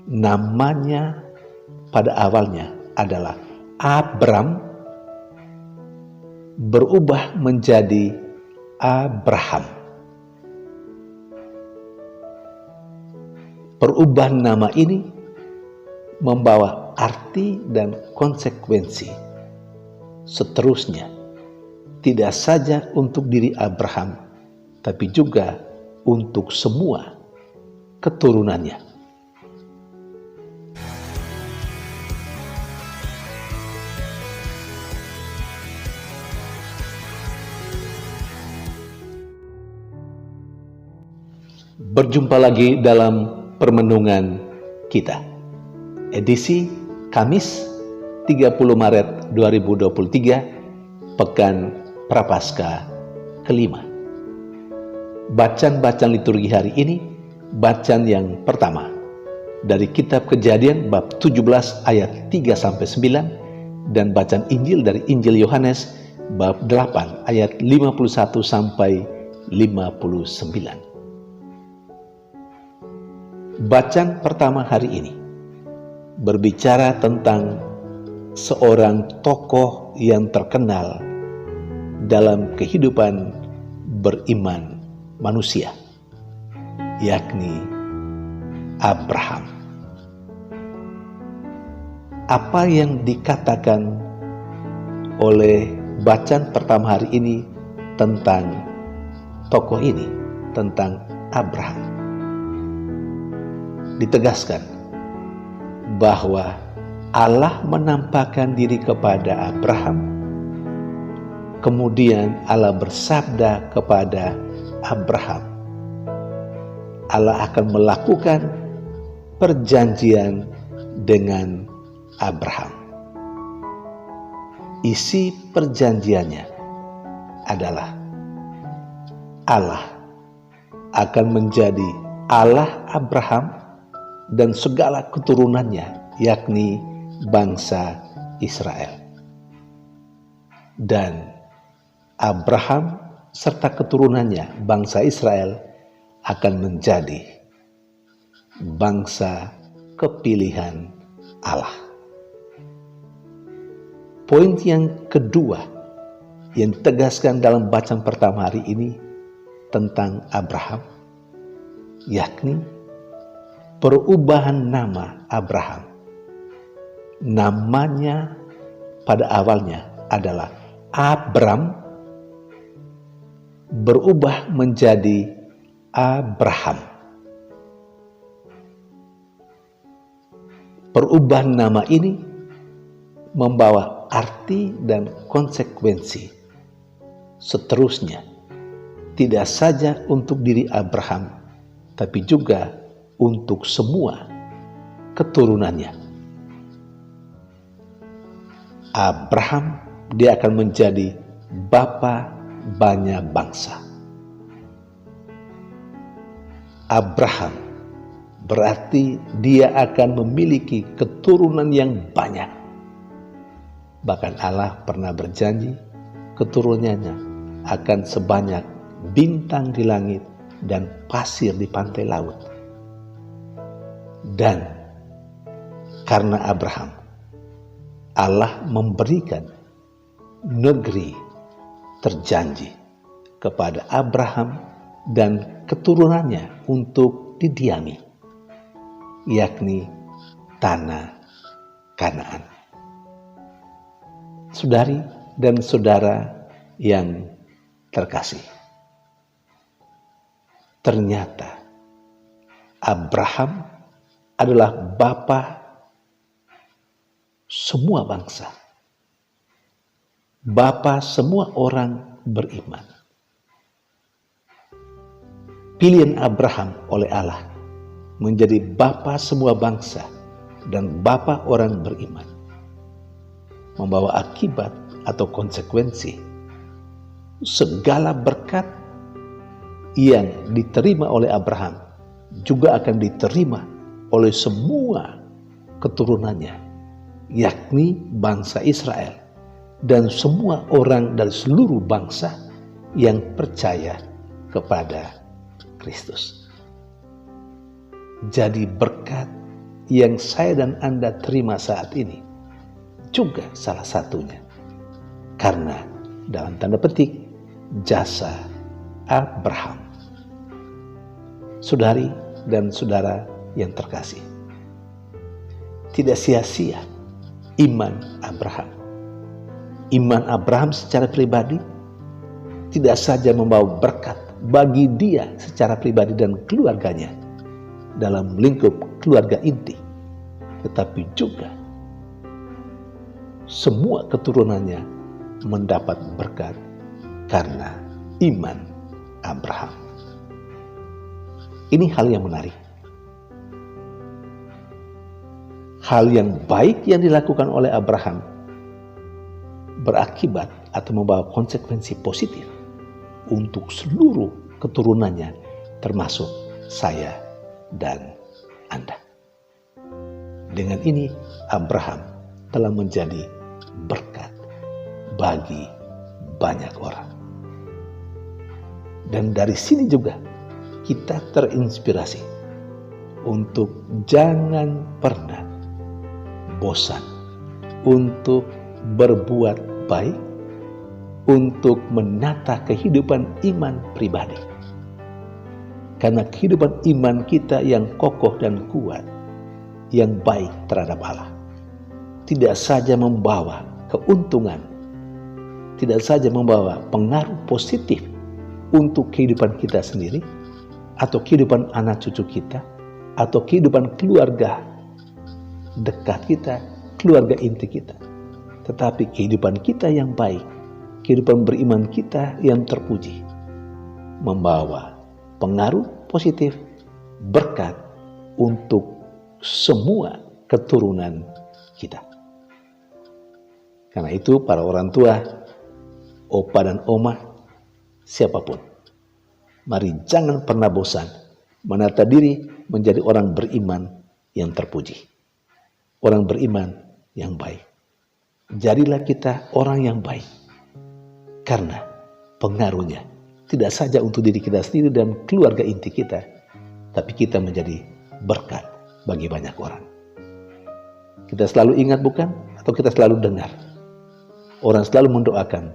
Namanya pada awalnya adalah Abram, berubah menjadi Abraham. Perubahan nama ini membawa arti dan konsekuensi seterusnya, tidak saja untuk diri Abraham, tapi juga untuk semua keturunannya. Berjumpa lagi dalam permenungan kita, edisi Kamis 30 Maret 2023, Pekan Prapaskah kelima. Bacaan liturgi hari ini, bacaan yang pertama dari kitab Kejadian bab 17 ayat 3-9 dan bacaan Injil dari Injil Yohanes bab 8 ayat 51 sampai 59. Bacaan pertama hari ini berbicara tentang seorang tokoh yang terkenal dalam kehidupan beriman manusia, yakni Abraham. Apa yang dikatakan oleh bacaan pertama hari ini tentang tokoh ini, tentang Abraham? Ditegaskan bahwa Allah menampakkan diri kepada Abraham, kemudian Allah bersabda kepada Abraham, Allah akan melakukan perjanjian dengan Abraham. Isi perjanjiannya adalah Allah akan menjadi Allah Abraham dan segala keturunannya, yakni bangsa Israel. Dan Abraham serta keturunannya, bangsa Israel, akan menjadi bangsa kepilihan Allah. Poin yang kedua yang ditegaskan dalam bacaan pertama hari ini tentang Abraham, yakni perubahan nama Abraham. Namanya pada awalnya adalah Abram, berubah menjadi Abraham. Perubahan nama ini membawa arti dan konsekuensi seterusnya, tidak saja untuk diri Abraham, tapi juga untuk semua keturunannya. Abraham, dia akan menjadi bapa banyak bangsa. Abraham berarti dia akan memiliki keturunan yang banyak. Bahkan Allah pernah berjanji keturunannya akan sebanyak bintang di langit dan pasir di pantai laut. Dan karena Abraham, Allah memberikan negeri terjanji kepada Abraham dan keturunannya untuk didiami, yakni tanah Kanaan. Saudari dan saudara yang terkasih, ternyata Abraham adalah bapa semua bangsa, bapa semua orang beriman. Pilihan Abraham oleh Allah menjadi bapa semua bangsa dan bapa orang beriman membawa akibat atau konsekuensi segala berkat yang diterima oleh Abraham juga akan diterima oleh semua keturunannya, yakni bangsa Israel dan semua orang dari seluruh bangsa yang percaya kepada Kristus. Jadi berkat yang saya dan Anda terima saat ini juga salah satunya karena dalam tanda petik jasa Abraham. Saudari dan saudara yang terkasih, tidak sia-sia iman Abraham. Iman Abraham secara pribadi tidak saja membawa berkat bagi dia secara pribadi dan keluarganya dalam lingkup keluarga inti, tetapi juga semua keturunannya mendapat berkat karena iman Abraham. Ini hal yang menarik. Hal yang baik yang dilakukan oleh Abraham berakibat atau membawa konsekuensi positif untuk seluruh keturunannya, termasuk saya dan Anda. Dengan ini Abraham telah menjadi berkat bagi banyak orang. Dan dari sini juga kita terinspirasi untuk jangan pernah bosan untuk berbuat baik, untuk menata kehidupan iman pribadi. Karena kehidupan iman kita yang kokoh dan kuat, yang baik terhadap Allah, tidak saja membawa keuntungan, tidak saja membawa pengaruh positif untuk kehidupan kita sendiri, atau kehidupan anak cucu kita, atau kehidupan keluarga dekat kita, keluarga inti kita, tetapi kehidupan kita yang baik, kehidupan beriman kita yang terpuji, membawa pengaruh positif, berkat untuk semua keturunan kita. Karena itu para orang tua, opa dan oma, siapapun, mari jangan pernah bosan menata diri menjadi orang beriman yang terpuji, orang beriman yang baik. Jadilah kita orang yang baik, karena pengaruhnya tidak saja untuk diri kita sendiri dan keluarga inti kita, tapi kita menjadi berkat bagi banyak orang. Kita selalu ingat bukan? Atau kita selalu dengar orang selalu mendoakan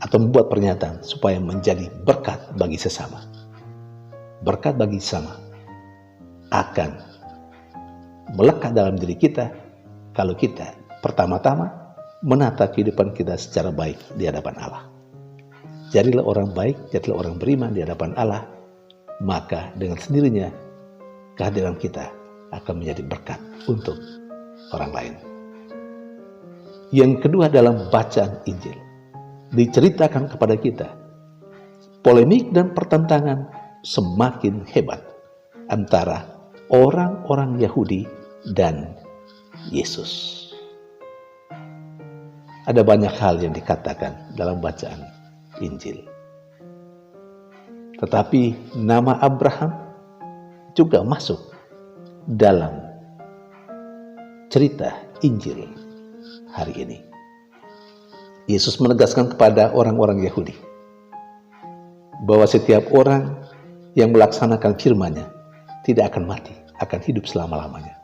atau membuat pernyataan supaya menjadi berkat bagi sesama. Berkat bagi sesama akan melekat dalam diri kita kalau kita pertama-tama menata kehidupan kita secara baik di hadapan Allah. Jadilah orang baik, jadilah orang beriman di hadapan Allah, maka dengan sendirinya kehadiran kita akan menjadi berkat untuk orang lain. Yang kedua, dalam bacaan Injil diceritakan kepada kita polemik dan pertentangan semakin hebat antara orang-orang Yahudi dan Yesus. Ada banyak hal yang dikatakan dalam bacaan Injil, tetapi nama Abraham juga masuk dalam cerita Injil hari ini. Yesus menegaskan kepada orang-orang Yahudi bahwa setiap orang yang melaksanakan firman-Nya tidak akan mati, akan hidup selama-lamanya.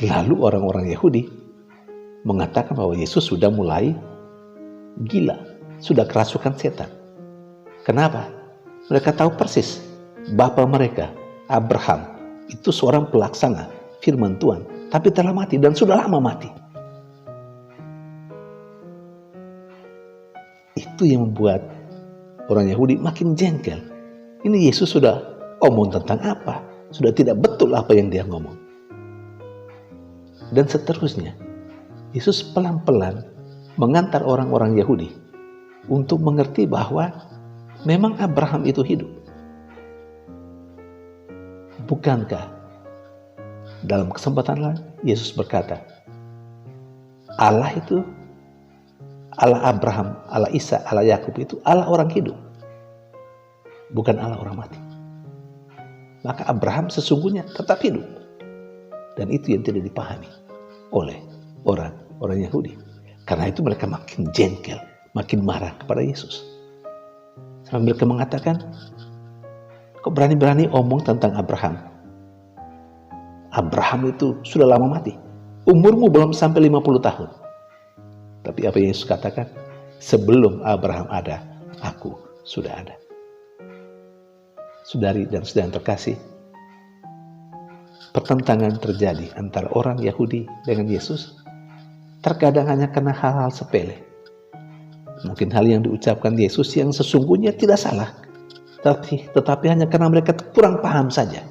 Lalu orang-orang Yahudi mengatakan bahwa Yesus sudah mulai gila, sudah kerasukan setan. Kenapa? Mereka tahu persis bapa mereka, Abraham, itu seorang pelaksana firman Tuhan, tapi telah mati dan sudah lama mati. Itu yang membuat orang Yahudi makin jengkel. Ini Yesus sudah omong tentang apa? Sudah tidak betul apa yang dia ngomong. Dan seterusnya, Yesus pelan-pelan mengantar orang-orang Yahudi untuk mengerti bahwa memang Abraham itu hidup. Bukankah dalam kesempatan lain Yesus berkata, Allah itu, Allah Abraham, Allah Isa, Allah Yakub itu Allah orang hidup, bukan Allah orang mati. Maka Abraham sesungguhnya tetap hidup. Dan itu yang tidak dipahami oleh orang Yahudi. Karena itu mereka makin jengkel, makin marah kepada Yesus. Sampai mereka mengatakan, kok berani-berani omong tentang Abraham? Abraham itu sudah lama mati. Umurmu belum sampai 50 tahun. Tapi apa yang Yesus katakan? Sebelum Abraham ada, aku sudah ada. Saudari dan saudara yang terkasih, pertentangan terjadi antara orang Yahudi dengan Yesus terkadang hanya karena hal-hal sepele. Mungkin hal yang diucapkan Yesus yang sesungguhnya tidak salah, tetapi hanya karena mereka kurang paham saja.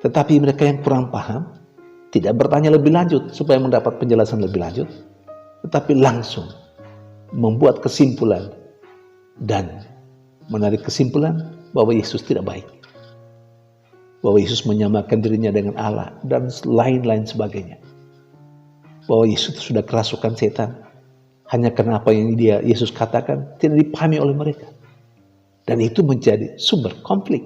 Tetapi mereka yang kurang paham tidak bertanya lebih lanjut supaya mendapat penjelasan lebih lanjut, tetapi langsung membuat kesimpulan dan menarik kesimpulan bahwa Yesus tidak baik, bahwa Yesus menyamakan dirinya dengan Allah dan lain-lain sebagainya, bahwa Yesus sudah kerasukan setan hanya karena apa yang Yesus katakan tidak dipahami oleh mereka. Dan itu menjadi sumber konflik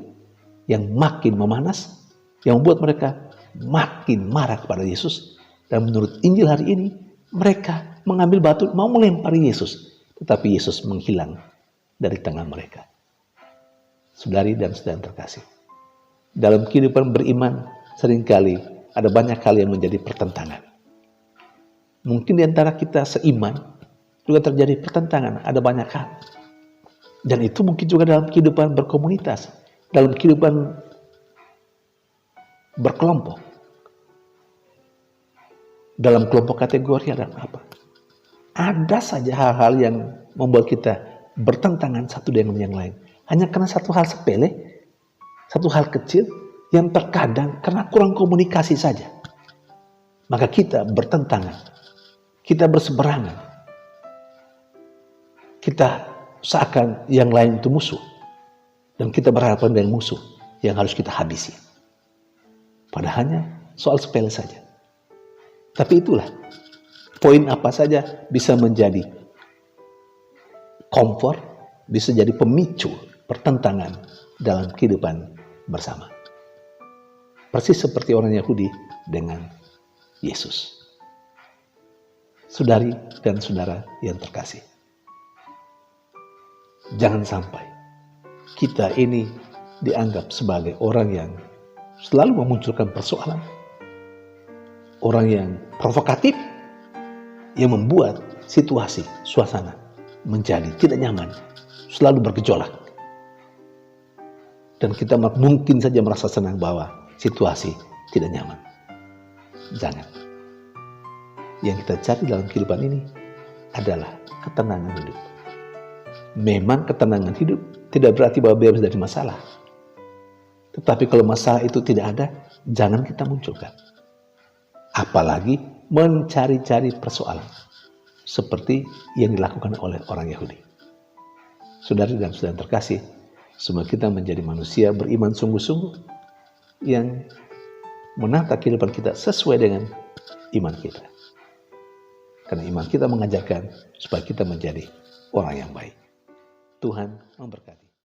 yang makin memanas, yang membuat mereka makin marah kepada Yesus. Dan menurut Injil hari ini, mereka mengambil batu mau melempari Yesus, tetapi Yesus menghilang dari tengah mereka. Saudari dan saudara terkasih, dalam kehidupan beriman seringkali ada banyak hal yang menjadi pertentangan. Mungkin di antara kita seiman juga terjadi pertentangan, ada banyak hal. Dan itu mungkin juga dalam kehidupan berkomunitas, dalam kehidupan berkelompok. Dalam kelompok kategori ada apa? Ada saja hal-hal yang membuat kita bertentangan satu dengan yang lain. Hanya karena satu hal sepele, satu hal kecil yang terkadang karena kurang komunikasi saja. Maka kita bertentangan, kita berseberangan. Kita seakan yang lain itu musuh. Dan kita berhadapan dengan musuh yang harus kita habisi. Padahal hanya soal sepele saja. Tapi itulah, poin apa saja bisa menjadi kompor, bisa jadi pemicu pertentangan dalam kehidupan bersama. Persis seperti orang Yahudi dengan Yesus. Saudari dan saudara yang terkasih, jangan sampai kita ini dianggap sebagai orang yang selalu memunculkan persoalan, orang yang provokatif, yang membuat situasi, suasana menjadi tidak nyaman, selalu bergejolak. Dan kita mungkin saja merasa senang bahwa situasi tidak nyaman. Jangan. Yang kita cari dalam kehidupan ini adalah ketenangan hidup. Memang ketenangan hidup tidak berarti bahwa bebas dari masalah. Tetapi kalau masalah itu tidak ada, jangan kita munculkan. Apalagi mencari-cari persoalan seperti yang dilakukan oleh orang Yahudi. Saudari dan saudara terkasih, semoga kita menjadi manusia beriman sungguh-sungguh yang menata kehidupan kita sesuai dengan iman kita. Karena iman kita mengajarkan supaya kita menjadi orang yang baik. Tuhan memberkati.